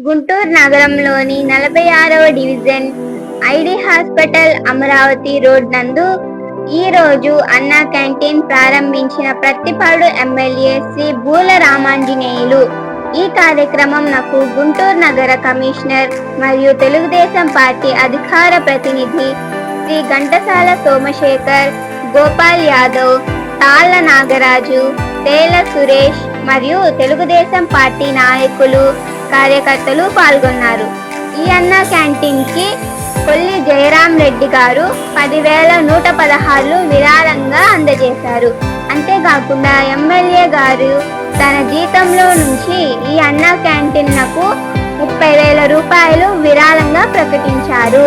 గుంటూరు నగరంలోని 46వ division ID hospital Amaravati road నందు ఈ రోజు అన్నా క్యాంటీన్ ప్రారంభించిన ప్రత్తిపాడు ఎమ్మెల్యే శ్రీ బూల రామాంజనేయులు. ఈ కార్యక్రమంకు గుంటూరు నగర కమిషనర్ మరియు తెలుగుదేశం పార్టీ అధికార ప్రతినిధి శ్రీ ఘంటసాల సోమశేఖర్, గోపాల్ యాదవ్, తాళ్ల నాగరాజు, తేల సురేష్ మరియు తెలుగుదేశం పార్టీ నాయకులు, కార్యకర్తలు పాల్గొన్నారు. ఈ అన్నా క్యాంటీన్ కి కొల్లి జయరాం రెడ్డి గారు 10,116 విరాళంగా అందజేశారు. అంతేకాకుండా ఎమ్మెల్యే గారు తన జీతంలో నుంచి ఈ అన్నా క్యాంటీన్ కు 30,000 రూపాయలు విరాళంగా ప్రకటించారు.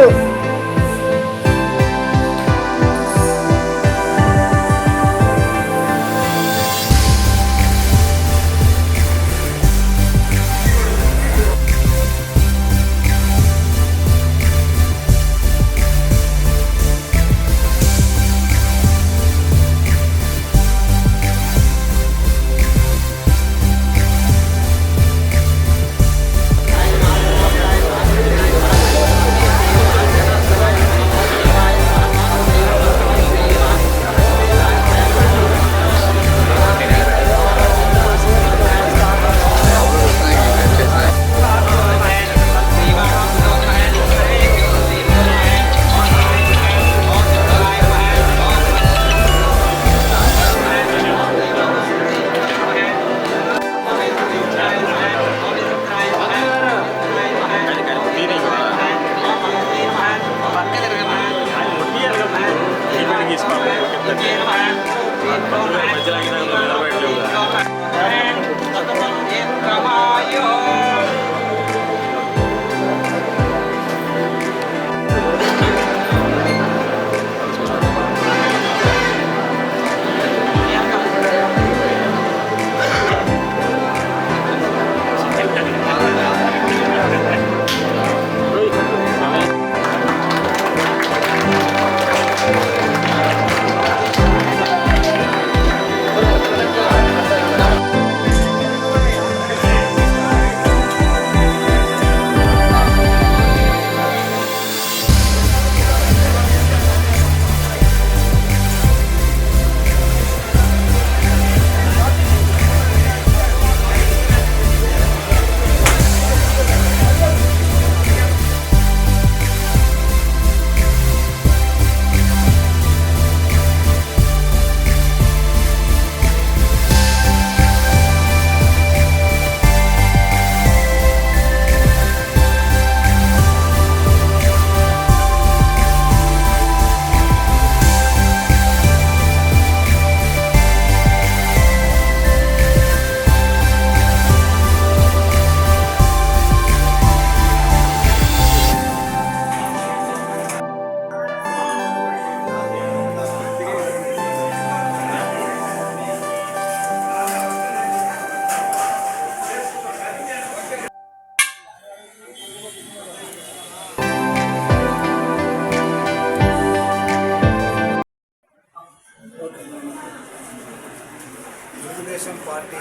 తెలుగుదేశం పార్టీ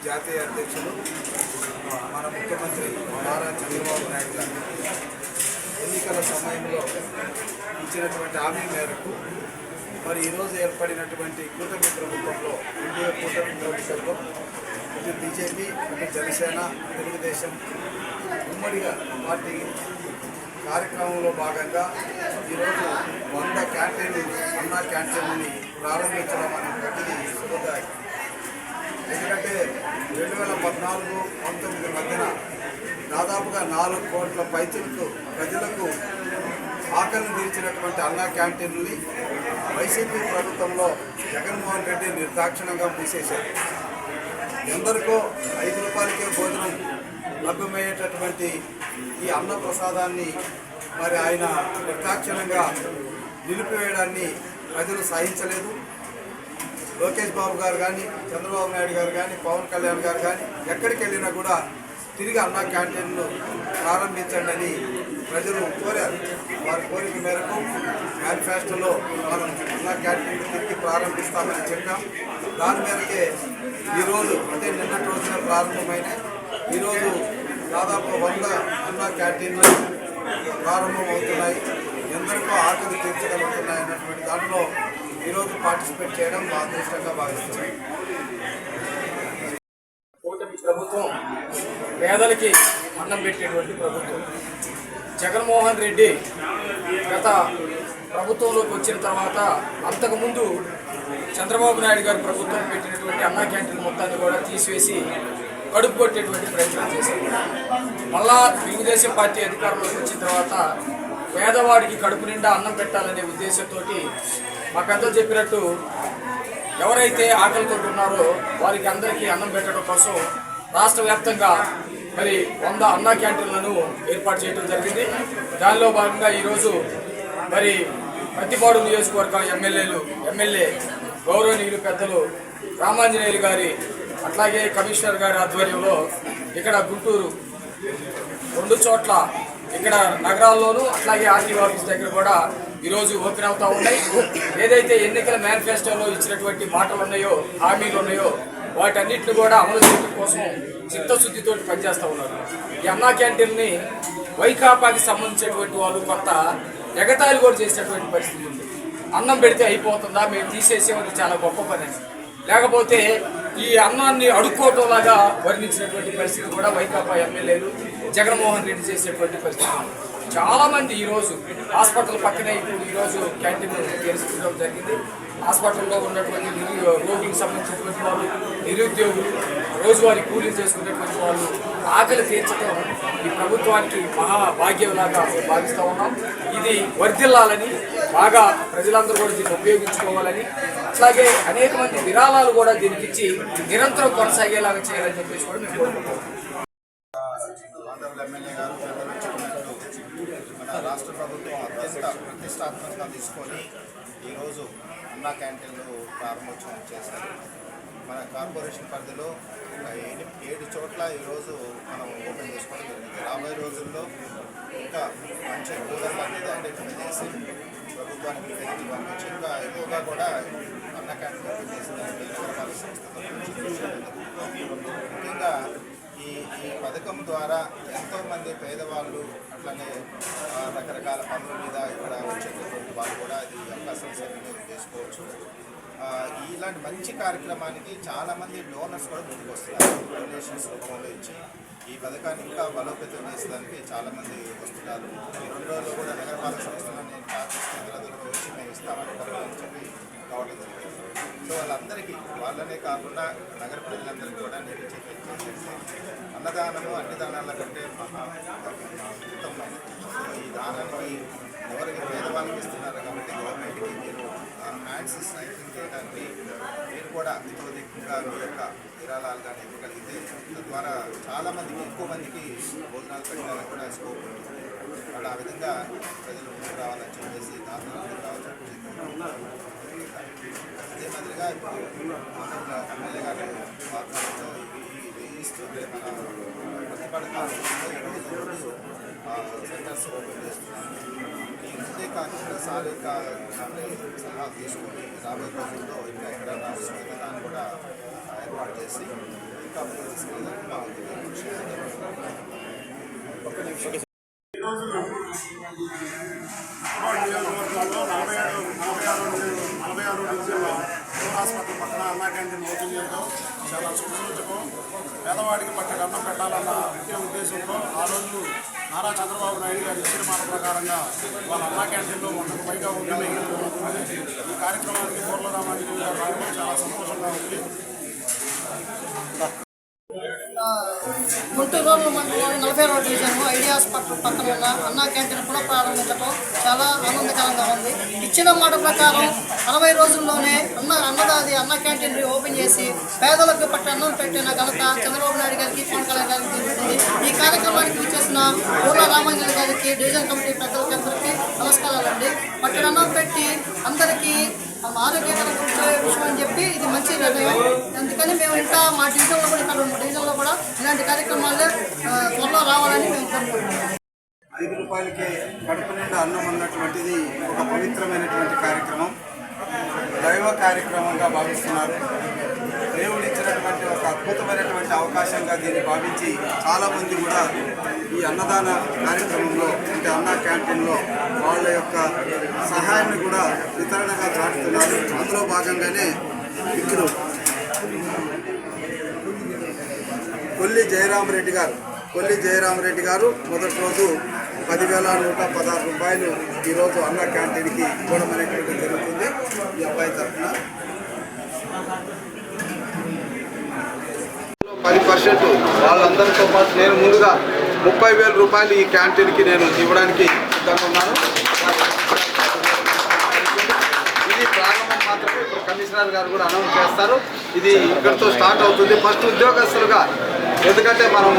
జాతీయ అధ్యక్షులు మన ముఖ్యమంత్రి నారా చంద్రబాబు నాయుడు గారు ఎన్నికల సమయంలో ఇచ్చినటువంటి హామీ మేరకు మరి ఈరోజు ఏర్పడినటువంటి కూటమి ప్రభుత్వంలో ఎన్డీఏ కూటమి ప్రభుత్వంలో ఇటు బీజేపీ, ఇటు జనసేన, తెలుగుదేశం ఉమ్మడిగా పార్టీ కార్యక్రమంలో భాగంగా ఈరోజు 100 క్యాంటీన్లు అన్నా క్యాంటీన్ని ప్రారంభించడం అనేటువంటిది శుభదాయకం. ఎందుకంటే 2014-19 మధ్యన దాదాపుగా 4 కోట్ల పైచులకు ప్రజలకు ఆకలిని తీర్చినటువంటి అన్నా క్యాంటీన్ని వైసీపీ ప్రభుత్వంలో జగన్మోహన్ రెడ్డి నిర్దాక్షిణంగా మూసేశారు. ఎందరికో 5 రూపాయలకే భోజనం లభ్యమయ్యేటటువంటి ఈ అన్న ప్రసాదాన్ని మరి ఆయన నిర్దాక్షిణంగా నిలిపివేయడాన్ని ప్రజలు సహించలేదు. లోకేష్ బాబు గారు కానీ, చంద్రబాబు నాయుడు గారు కానీ, పవన్ కళ్యాణ్ గారు కానీ ఎక్కడికి వెళ్ళినా కూడా తిరిగి అన్నా క్యాంటీన్ను ప్రారంభించండి అని ప్రజలు కోరారు. వారి కోరిక మేరకు మేనిఫెస్టోలో మనం అన్నా క్యాంటీన్ తిరిగి ప్రారంభిస్తామని చెప్పాం. దాని మేరకే ఈరోజు అంటే నిన్నటి రోజున ప్రారంభమైన ఈరోజు దాదాపు 100 అన్న క్యాంటీన్లు ప్రారంభమవుతున్నాయి. ఎందరికో ఆకలి తీర్చగలుగుతున్నాయి అన్నటువంటి దాంట్లో ఈరోజు పార్టిసిపేట్ చేయడం మా అదృష్టంగా భావిస్తున్నాం. కూటమి ప్రభుత్వం పేదలకి అన్నం పెట్టేటువంటి ప్రభుత్వం. జగన్మోహన్ రెడ్డి గత ప్రభుత్వంలోకి వచ్చిన తర్వాత అంతకుముందు చంద్రబాబు నాయుడు గారు ప్రభుత్వం పెట్టినటువంటి అన్నా క్యాంటీన్ మొత్తాన్ని కూడా తీసివేసి కడుపు కొట్టేటువంటి ప్రయత్నం చేశారు. మళ్ళా తెలుగుదేశం పార్టీ అధికారంలోకి వచ్చిన తర్వాత పేదవాడికి కడుపు నిండా అన్నం పెట్టాలనే ఉద్దేశంతో మా పెద్దలు చెప్పినట్టు ఎవరైతే ఆకలితో ఉన్నారో వారికి అందరికీ అన్నం పెట్టడం కోసం రాష్ట్ర వ్యాప్తంగా మరి 100 అన్నా క్యాంటీన్లను ఏర్పాటు చేయడం జరిగింది. దానిలో భాగంగా ఈరోజు మరి ప్రతిపాడు నియోజకవర్గ ఎమ్మెల్యే గౌరవనీయులు పెద్దలు రామాంజనేయులు గారి అట్లాగే కమిషనర్ గారి ఆధ్వర్యంలో ఇక్కడ గుంటూరు 2 చోట్ల ఇక్కడ నగరాల్లోనూ అట్లాగే ఆర్టీఓ ఆఫీస్ దగ్గర కూడా ఈరోజు ఓపెన్ అవుతా ఉన్నాయి. ఏదైతే ఎన్నికల మేనిఫెస్టోలో ఇచ్చినటువంటి మాటలు ఉన్నాయో, హామీలు ఉన్నాయో వాటన్నిటిని కూడా అమలు చేయడం కోసం చిత్తశుద్ధితో పనిచేస్తూ ఉన్నారు. ఈ అన్నా క్యాంటీన్ని వైకాపాకి సంబంధించినటువంటి వాళ్ళు కొంత ఎగతాళి కూడా చేసినటువంటి పరిస్థితి ఉంది. అన్నం పెడితే అయిపోతుందా, మేము తీసేసేది చాలా గొప్ప పని, లేకపోతే ఈ అన్నాన్ని అడుక్కోవటంలాగా వర్ణించినటువంటి పరిస్థితి కూడా వైకాపా ఎమ్మెల్యేలు జగన్మోహన్ రెడ్డి చేసేటువంటి పరిస్థితి. చాలామంది ఈరోజు హాస్పిటల్ పక్కనే ఇప్పుడు ఈరోజు క్యాంటీన్ తెరుచుకోవడం జరిగింది. హాస్పిటల్లో ఉన్నటువంటి రోగులకు సంబంధించినటువంటి వాళ్ళు, నిరుద్యోగులు, రోజువారీ కూలీలు చేసుకునేటువంటి వాళ్ళు ఆకలి తీర్చడం ఈ ప్రభుత్వానికి మహాభాగ్యంలాగా భావిస్తూ ఉన్నాం. ఇది వర్ధిల్లాలని, బాగా ప్రజలందరూ కూడా దీన్ని ఉపయోగించుకోవాలని, అట్లాగే అనేక మంది విరాళాలు కూడా దీనికి ఇచ్చి నిరంతరం కొనసాగేలాగా చేయాలని చెప్పేసి కూడా మేము కోరుకుంటున్నాం. ఎమ్మెల్యే గారు మన రాష్ట్ర ప్రభుత్వం అత్యంత ప్రతిష్టాత్మకంగా తీసుకొని ఈరోజు అన్నా క్యాంటీన్లు ప్రారంభోత్సవం చేశారు. మన కార్పొరేషన్ పరిధిలో 7 చోట్ల ఈరోజు మనం ఓపెన్ చేసుకోవడం జరిగింది. రాబోయే రోజుల్లో ఇంకా మంచి కూలర్లు అనేది ఐడెంటిఫై చేసి ప్రభుత్వానికి వెనక్కి పంపించి ఇంకా ఎక్కువగా కూడా అన్న క్యాంటీన్ ఓపెన్ చేసేదానికి నగరపాలక సంస్థతో ముఖ్యంగా ఈ పథకం ద్వారా ఎంతోమంది పేదవాళ్ళు అట్లనే రకరకాల పనుల మీద ఇక్కడ వచ్చేటటువంటి వాళ్ళు కూడా ఇది అవకాశం సద్వినియోగం చేసుకోవచ్చు. ఇలాంటి మంచి కార్యక్రమానికి చాలామంది డోనర్స్ కూడా ముందుకు వస్తున్నారు. డొనేషన్స్ రూపంలో ఇచ్చి ఈ పథకాన్ని ఇంకా బలోపేతం చేసేదానికి చాలామంది వస్తున్నారు. ఈ 2 రోజులు కూడా నగరపాలక సంస్థలో నేను కేంద్రాలలో వచ్చి మేము ఇస్తామని చెప్పి కావడం జరిగింది. సో వాళ్ళందరికీ, వాళ్ళనే కాకుండా నగర ప్రజలందరికీ కూడా నేను చెప్పేసి అన్నదానము అన్ని దానాల కంటే ఉత్తమమైనది. ఈ దానానికి ఎవరికి పేదవాళ్ళకి ఇస్తున్నారు కాబట్టి గవర్నమెంట్కి మీరు హ్యాండ్స్ సైక్లింగ్ చేయడానికి మీరు కూడా ఎక్కువగా మీ యొక్క విరాళాలు కానీ ఇవ్వగలిగితే తద్వారా చాలామందికి, ఎక్కువ మందికి భోజనాలు పెట్టడానికి కూడా స్కోప్ ఉంటుంది. వాళ్ళు ఆ విధంగా ప్రజలు ముందుకు రావాలని చెప్పేసి దాంట్లో రావాలని అదే మాదిరిగా ఇప్పుడు ఎమ్మెల్యే గారు వాతావరణంలో మన ప్రతిపాడు కాలంలో ఈరోజు సెంటర్స్ ఓపెన్ చేస్తున్నాను. ఈ ముందే కాకుండా సారిక సలహా తీసుకొని రాబోయే రోజుల్లో ఇంకా ఎక్కడైనా అవసరమైతే కూడా ఏర్పాటు చేసి ఇంకా ముందుకు తీసుకెళ్ళడానికి మా నియోజకవర్గంలో 46 డివిజన్లో హాస్పిటల్ పక్కన అన్నా క్యాంటీన్ ఓపెన్ చేయడం చాలా శుభసూచకం. పేదవాడికి పట్టెడు అన్నం పెట్టాలన్న ముఖ్య ఉద్దేశంతో ఆ రోజు నారా చంద్రబాబు నాయుడు గారి ఇచ్చిన మాట ప్రకారంగా వాళ్ళ అన్నా క్యాంటీన్లో 100కు పైగా ఓపెన్ అయ్యింది. ఈ కార్యక్రమానికి పూర్ల రామాంజనేయులు గారు రావడం చాలా సంతోషంగా ఉంది. గుంటూరు మండలంలోని 42వ డివిజన్ ఐడి హాస్పిటల్ పక్కన ఉన్న అన్నా క్యాంటీన్ కూడా ప్రారంభించడం చాలా ఆనందకరంగా ఉంది. ఇచ్చిన మాట ప్రకారం 60 రోజుల్లోనే అన్న క్యాంటీన్ ఓపెన్ చేసి పేదలకు పట్టు అన్నం పెట్టిన ఘనత చంద్రబాబు నాయుడు గారికి, పవన్ కళ్యాణ్ గారికి జరుగుతుంది. ఈ కార్యక్రమానికి వచ్చేసిన పూర్ల రామాంజనేయులు గారికి, డివిజన్ కమిటీ పెద్దలకి నమస్కారాలండి. పట్టు అన్నం పెట్టి అందరికీ ఆరోగ్యకరంగా ఉండే విషయం అని చెప్పి ఇది మంచి నిర్ణయం. అందుకని మేము ఇంకా మా డివిజన్లో కూడా, ఇక్కడ 3 డివిజన్లో కూడా ఇలాంటి కార్యక్రమాలు త్వరలో రావాలని మేము కోరుకుంటున్నాం. 5 రూపాయలకే కడుపు నిండా అన్నం అన్నటువంటిది ఒక పవిత్రమైనటువంటి కార్యక్రమం, దైవ కార్యక్రమంగా భావిస్తున్నారు. దేవుడు ఇచ్చినటువంటి ఒక అద్భుతమైనటువంటి అవకాశంగా దీన్ని భావించి చాలామంది కూడా ఈ అన్నదాన కార్యక్రమంలో అంటే అన్నా క్యాంటీన్లో వాళ్ళ యొక్క సహాయాన్ని కూడా వితరణగా చాటుతున్నారు. అందులో భాగంగానే ఇప్పుడు కొల్లి జయరామరెడ్డి గారు మొదటి రోజు 10,116 రూపాయలు ఈరోజు అన్న క్యాంటీన్కి ఇవ్వడం అనేటువంటి జరుగుతుంది. ఈ అబ్బాయి తరఫున 10% వాళ్ళందరితో పాటు నేను ముందుగా 30,000 రూపాయలు ఈ క్యాంటీన్కి నేను ఇవ్వడానికి సిద్ధంగా ఉన్నాను. ఇది ప్రారంభం మాత్రమే. ఇప్పుడు కమిషనర్ గారు కూడా అనౌన్స్ చేస్తారు. ఇది ఇక్కడితో స్టార్ట్ అవుతుంది. ఫస్ట్ ఉద్యోగస్తులుగా, ఎందుకంటే మనం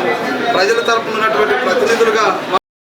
ప్రజల తరపున ఉన్నటువంటి ప్రతినిధులుగా